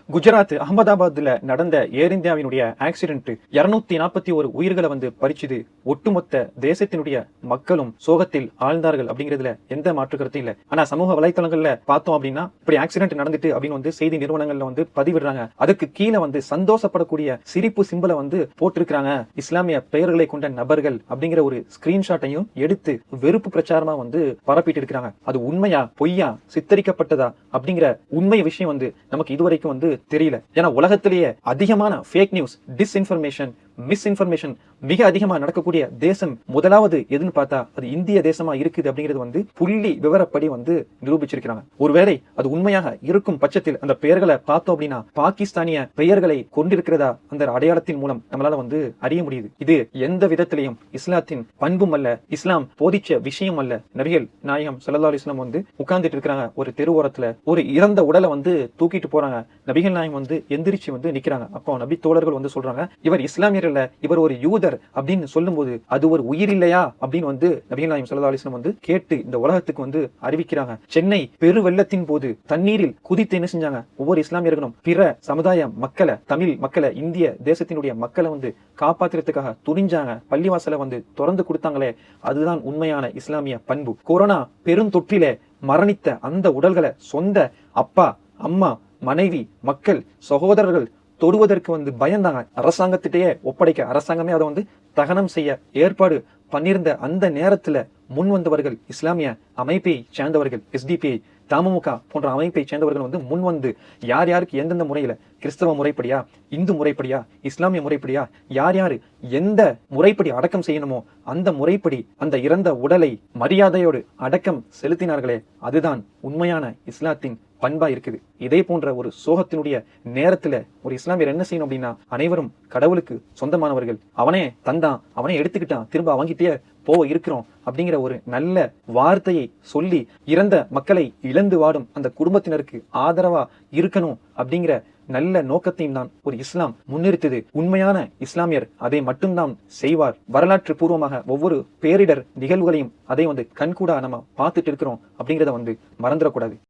குஜராத் அகமதாபாத்ல நடந்த ஏர் இந்தியாவினுடைய ஆக்சிடென்ட் 241 உயிர்களை பறிச்சுது. ஒட்டுமொத்த தேசத்தினுடைய மக்களும் சோகத்தில் ஆழ்ந்தார்கள் அப்படிங்கிறதுல எந்த மாற்று கருத்தும் இல்ல. ஆனா சமூக வலைத்தளங்கள்ல பார்த்தோம் அப்படின்னா இப்படி ஆக்சிடென்ட் நடந்துட்டு அப்படின்னு செய்தி நிறுவனங்கள்ல பதிவிடுறாங்க. அதுக்கு கீழே சந்தோஷப்படக்கூடிய சிரிப்பு சிம்பலை போட்டிருக்கிறாங்க. இஸ்லாமிய பெயர்களை கொண்ட நபர்கள் அப்படிங்கிற ஒரு ஸ்கிரீன்ஷாட்டையும் எடுத்து வெறுப்பு பிரச்சாரமா பரப்பிட்டு இருக்கிறாங்க. அது உண்மையா பொய்யா சித்தரிக்கப்பட்டதா அப்படிங்கிற உண்மை விஷயம் நமக்கு இதுவரைக்கும் தெரியல. ஏன்னா உலகத்திலேயே அதிகமான ஃபேக் நியூஸ், டிஸ்இன்ஃபர்மேஷன், மிஸ்இன்ஃபர்மேஷன் மிக அதிகமா நடக்கக்கூடிய தேசம் முதலாவது எதுன்னு பார்த்தா அது இந்திய தேசமா இருக்குது அப்படிங்கிறது புள்ளி விவரப்படி நிரூபிச்சிருக்கிறாங்க. ஒருவேளை அது உண்மையாக இருக்கும் பட்சத்தில் அந்த பெயர்களை பார்த்தோம் அப்படின்னா பாகிஸ்தானிய பெயர்களை கொண்டிருக்கிறதா அந்த அடையாளத்தின் மூலம் நம்மளால அறிய முடியுது. இது எந்த விதத்திலையும் இஸ்லாத்தின் பண்பும் அல்ல, இஸ்லாம் போதிச்ச விஷயம் அல்ல. நபிகள் நாயகம் ஸல்லல்லாஹு அலைஹி வஸல்லம் உட்கார்ந்துட்டு இருக்கிறாங்க. ஒரு தெருவோரத்துல ஒரு இறந்த உடலை தூக்கிட்டு போறாங்க. நபிகள் நாயகம் எந்திரிச்சு நிக்கிறாங்க. அப்போ நபி தோழர்கள் சொல்றாங்க, இவர் இஸ்லாமியர் அல்ல, இவர் ஒரு யூதர் அப்படின்னு சொல்லும் போது அது ஒரு உயிர் இல்லையா அப்படின்னு நபிகள் நாயகம் ஸல்லல்லாஹு அலைஹி வஸல்லம் கேட்டு இந்த உலகத்துக்கு அறிவிக்கிறாங்க. சென்னை பெரு வெள்ளத்தின் போது தண்ணீரில் குதித்து என்ன செஞ்சாங்க? ஒவ்வொரு இஸ்லாமியர்களும் பிற சமுதாய மக்களை, தமிழ் மக்களை, இந்திய தேசத்தினுடைய மக்களை காப்பாற்றுறதுக்காக துணிஞ்சாங்க. பள்ளிவாசலை திறந்து கொடுத்தாங்களே, அதுதான் உண்மையான இஸ்லாமிய பண்பு. கொரோனா பெருந்தொற்றிலே மரணித்த அந்த உடல்களை சொந்த அப்பா, அம்மா, மனைவி, மக்கள், சகோதரர்கள் தொடுவதற்கு பயந்தாங்க. அரசாங்கத்திட்டே ஒப்படைக்க அரசாங்கமே அதை தகனம் செய்ய ஏற்பாடு பண்ணிருந்த அந்த நேரத்துல முன் வந்தவர்கள் இஸ்லாமிய அமைப்பை சேர்ந்தவர்கள், எஸ்டிபிஐ, தமுமுக போன்ற அமைப்பை சேர்ந்தவர்கள் முன் யார் யாருக்கு எந்தெந்த முறையில, கிறிஸ்தவ முறைப்படியா, இந்து முறைப்படியா, இஸ்லாமிய முறைப்படியா, யார் யாரு எந்த முறைப்படி அடக்கம் செய்யணுமோ அந்த முறைப்படி அந்த இறந்த உடலை மரியாதையோடு அடக்கம் செலுத்தினார்களே, அதுதான் உண்மையான இஸ்லாத்தின் பண்பா இருக்குது. இதே போன்ற ஒரு சோகத்தினுடைய நேரத்துல ஒரு இஸ்லாமியர் என்ன செய்யணும் அப்படின்னா, அனைவரும் கடவுளுக்கு சொந்தமானவர்கள், அவனே தந்தான், அவனே எடுத்துக்கிட்டான், திரும்ப அவங்கிட்டே இருக்கிறோம் அப்படிங்கிற ஒரு நல்ல வார்த்தையை சொல்லி இறந்த மக்களை இழந்து வாடும் அந்த குடும்பத்தினருக்கு ஆதரவா இருக்கணும் அப்படிங்கிற நல்ல நோக்கத்தையும் தான் ஒரு இஸ்லாம் முன்னிறுத்தது. உண்மையான இஸ்லாமியர் அதை மட்டும்தான் செய்வார். வரலாற்று பூர்வமாக ஒவ்வொரு பேரிடர் நிகழ்வுகளையும் அதை கண்கூடா நம்ம பார்த்துட்டு இருக்கிறோம் அப்படிங்கிறத மறந்துடக்கூடாது.